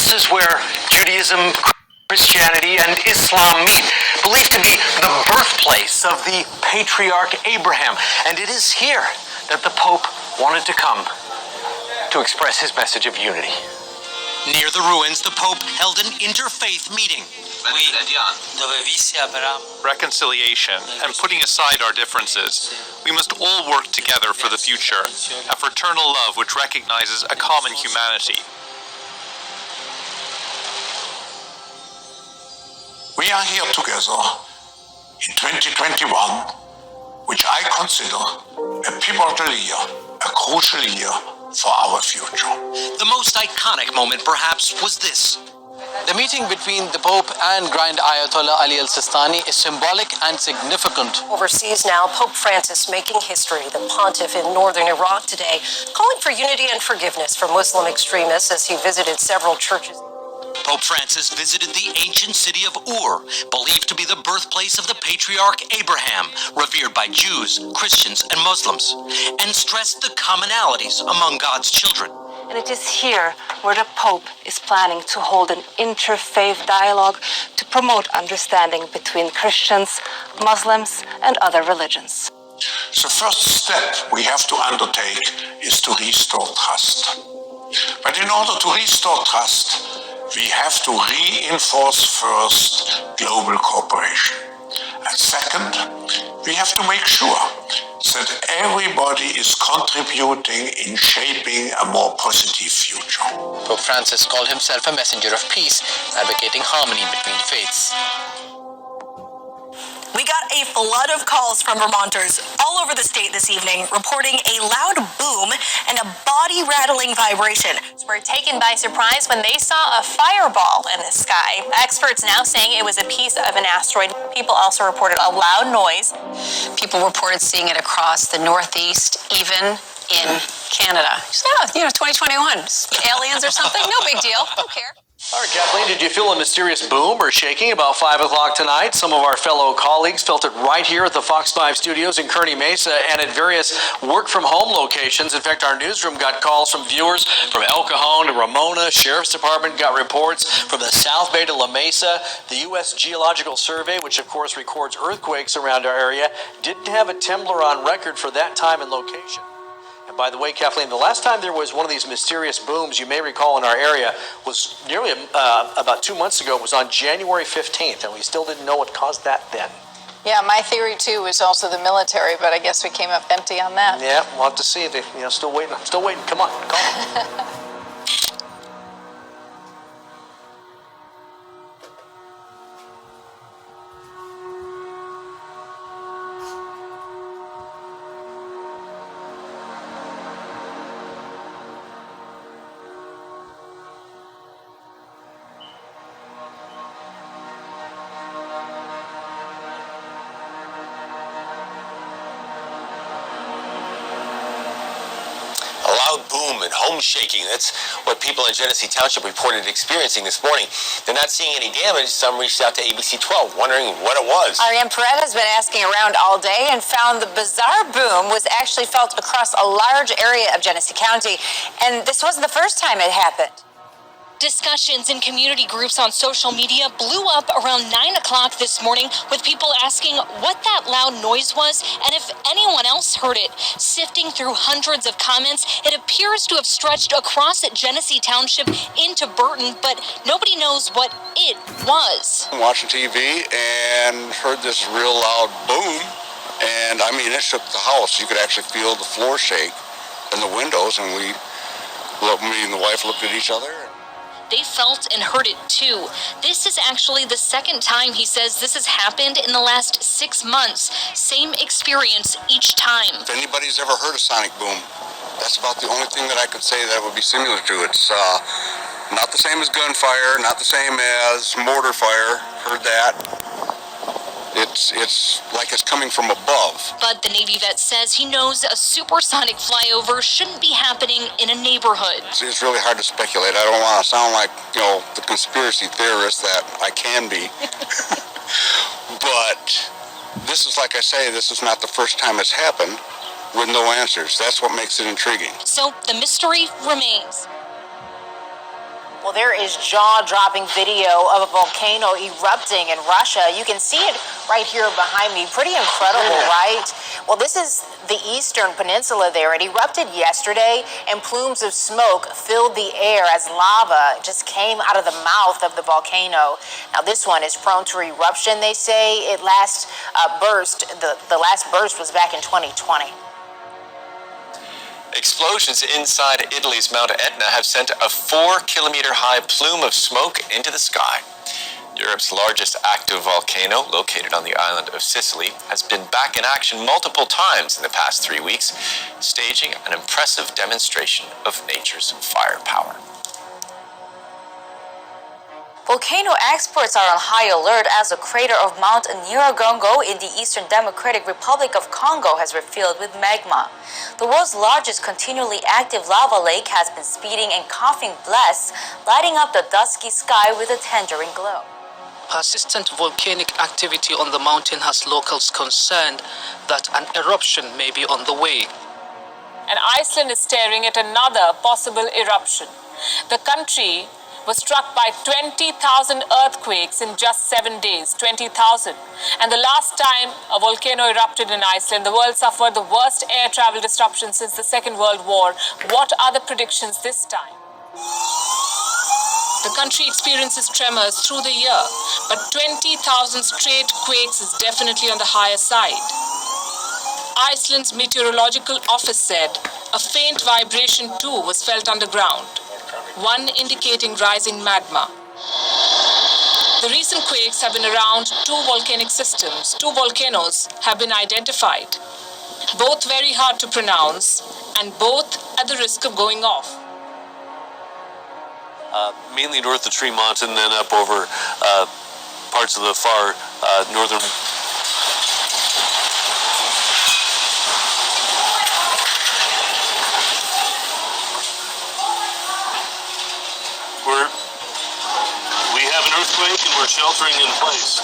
This is where Judaism, Christianity, and Islam meet, believed to be the birthplace of the patriarch Abraham. And it is here that the Pope wanted to come to express his message of unity. Near the ruins, the Pope held an interfaith meeting. Reconciliation and putting aside our differences. We must all work together for the future, a fraternal love which recognizes a common humanity. We are here together in 2021, which I consider a pivotal year, a crucial year for our future. The most iconic moment, perhaps, was this. The meeting between the Pope and Grand Ayatollah Ali al-Sistani is symbolic and significant. Overseas now, Pope Francis making history. The pontiff in northern Iraq today, calling for unity and forgiveness for Muslim extremists as he visited several churches. Pope Francis visited the ancient city of Ur, believed to be the birthplace of the patriarch Abraham, revered by Jews, Christians, and Muslims, and stressed the commonalities among God's children. And it is here where the Pope is planning to hold an interfaith dialogue to promote understanding between Christians, Muslims, and other religions. The first step we have to undertake is to restore trust. But in order to restore trust, we have to reinforce first global cooperation. And second, we have to make sure that everybody is contributing in shaping a more positive future. Pope Francis called himself a messenger of peace, advocating harmony between faiths. We got a flood of calls from Vermonters all over the state this evening reporting a loud boom and a body-rattling vibration. Were taken by surprise when they saw a fireball in the sky. Experts now saying it was a piece of an asteroid. People also reported a loud noise. People reported seeing it across the Northeast, even in Canada. Yeah, 2021. Aliens or something? No big deal. Don't care. All right, Kathleen, did you feel a mysterious boom or shaking about 5 o'clock tonight? Some of our fellow colleagues felt it right here at the Fox 5 studios in Kearney Mesa and at various work-from-home locations. In fact, our newsroom got calls from viewers from El Cajon to Ramona. Sheriff's Department got reports from the South Bay to La Mesa. The U.S. Geological Survey, which of course records earthquakes around our area, didn't have a trembler on record for that time and location. And by the way, Kathleen, the last time there was one of these mysterious booms, you may recall, in our area, was nearly about 2 months ago. It was on January 15th, and we still didn't know what caused that then. Yeah, my theory too was also the military, but I guess we came up empty on that. Yeah, we'll have to see. Still waiting. I'm still waiting. Come on, call. Boom and home shaking. That's what people in Genesee Township reported experiencing this morning. They're not seeing any damage. Some reached out to ABC 12 wondering what it was. Ariane Perret has been asking around all day and found the bizarre boom was actually felt across a large area of Genesee County. And this wasn't the first time it happened. Discussions in community groups on social media blew up around 9 o'clock this morning with people asking what that loud noise was and if anyone else heard it. Sifting through hundreds of comments, it appears to have stretched across at Genesee Township into Burton, but nobody knows what it was. I'm watching TV and heard this real loud boom, and I mean, it shook the house. You could actually feel the floor shake in the windows, and me and the wife looked at each other. They felt and heard it too. This is actually the second time he says this has happened in the last 6 months. Same experience each time. If anybody's ever heard a sonic boom, that's about the only thing that I could say that would be similar to it. It's not the same as gunfire, not the same as mortar fire. Heard that. It's like it's coming from above. But the Navy vet says he knows a supersonic flyover shouldn't be happening in a neighborhood. It's really hard to speculate. I don't want to sound like, the conspiracy theorist that I can be. But this is, like I say, this is not the first time it's happened with no answers. That's what makes it intriguing. So the mystery remains. Well, there is jaw-dropping video of a volcano erupting in Russia. You can see it right here behind me. Pretty incredible, right? Well, this is the eastern peninsula there. It erupted yesterday, and plumes of smoke filled the air as lava just came out of the mouth of the volcano. Now, this one is prone to eruption, they say. It last burst, the last burst was back in 2020. Explosions inside Italy's Mount Etna have sent a 4-kilometer-high plume of smoke into the sky. Europe's largest active volcano, located on the island of Sicily, has been back in action multiple times in the past 3 weeks, staging an impressive demonstration of nature's firepower. Volcano experts are on high alert as the crater of Mount Nyiragongo in the Eastern Democratic Republic of Congo has refilled with magma. The world's largest continually active lava lake has been speeding and coughing blasts, lighting up the dusky sky with a tangerine glow. Persistent volcanic activity on the mountain has locals concerned that an eruption may be on the way. And Iceland is staring at another possible eruption. The country was struck by 20,000 earthquakes in just 7 days, 20,000. And the last time a volcano erupted in Iceland, the world suffered the worst air travel disruption since the Second World War. What are the predictions this time? The country experiences tremors through the year, but 20,000 straight quakes is definitely on the higher side. Iceland's meteorological office said a faint vibration too was felt underground, one indicating rising magma. The recent quakes have been around 2 volcanic systems. 2 volcanoes have been identified, both very hard to pronounce and both at the risk of going off. Mainly north of Tremont and then up over parts of the far northern. We have an earthquake and we're sheltering in place.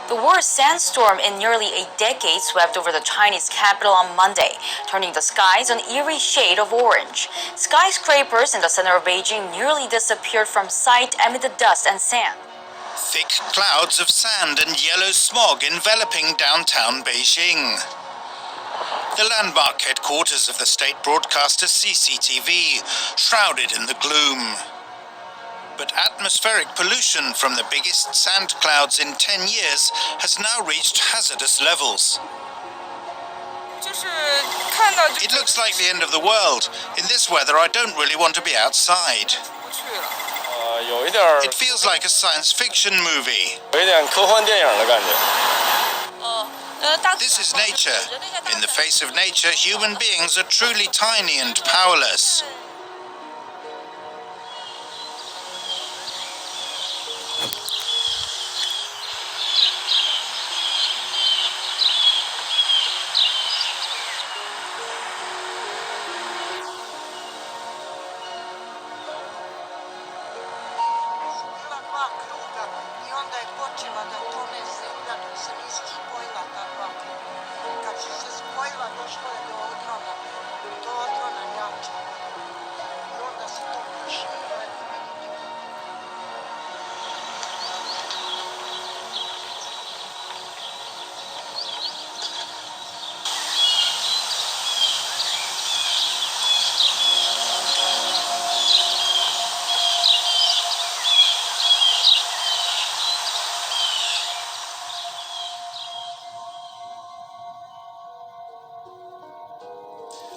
The worst sandstorm in nearly a decade swept over the Chinese capital on Monday, turning the skies an eerie shade of orange. Skyscrapers in the center of Beijing nearly disappeared from sight amid the dust and sand. Thick clouds of sand and yellow smog enveloping downtown Beijing. The landmark headquarters of the state broadcaster CCTV, shrouded in the gloom. But atmospheric pollution from the biggest sand clouds in 10 years has now reached hazardous levels. It looks like the end of the world. In this weather, I don't really want to be outside. It feels like a science fiction movie. This is nature. In the face of nature, human beings are truly tiny and powerless.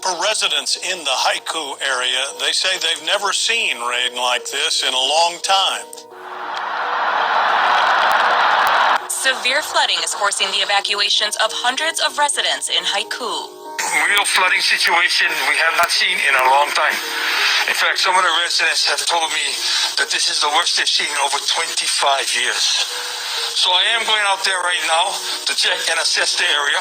For residents in the Haiku area, they say they've never seen rain like this in a long time. Severe flooding is forcing the evacuations of hundreds of residents in Haiku. Real flooding situation we have not seen in a long time. In fact, some of the residents have told me that this is the worst they've seen in over 25 years. So I am going out there right now to check and assess the area.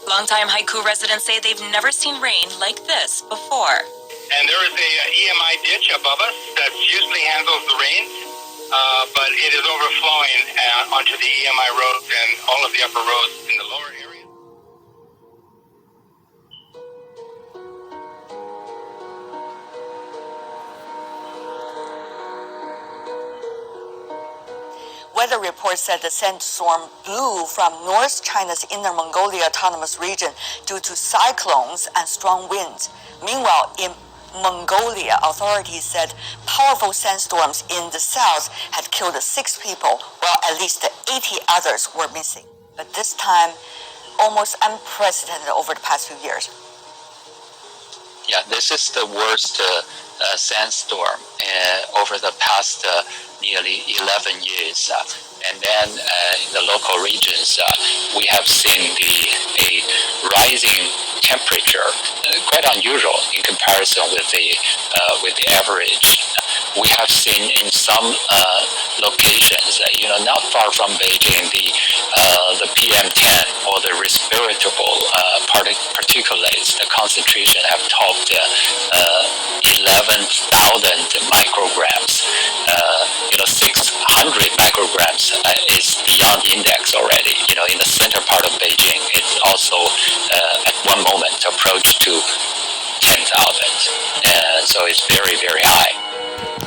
Longtime Haiku residents say they've never seen rain like this before. And there is a EMI ditch above us that usually handles the rains, but it is overflowing onto the EMI roads and all of the upper roads in the lower area. Weather reports said the sandstorm blew from North China's Inner Mongolia Autonomous Region due to cyclones and strong winds. Meanwhile, in Mongolia, authorities said powerful sandstorms in the south had killed 6 people, while at least 80 others were missing. But this time, almost unprecedented over the past few years. Yeah, this is the worst sandstorm over the past nearly 11 years. And then in the local regions, we have seen a rising temperature, quite unusual in comparison with the average. We have seen in some locations, not far from Beijing, the PM10 or the respirable particulates, the concentration have topped 11,000 micrograms. 600 micrograms is beyond index already. In the center part of Beijing, it's also at one moment approached to 10,000. So it's very, very high.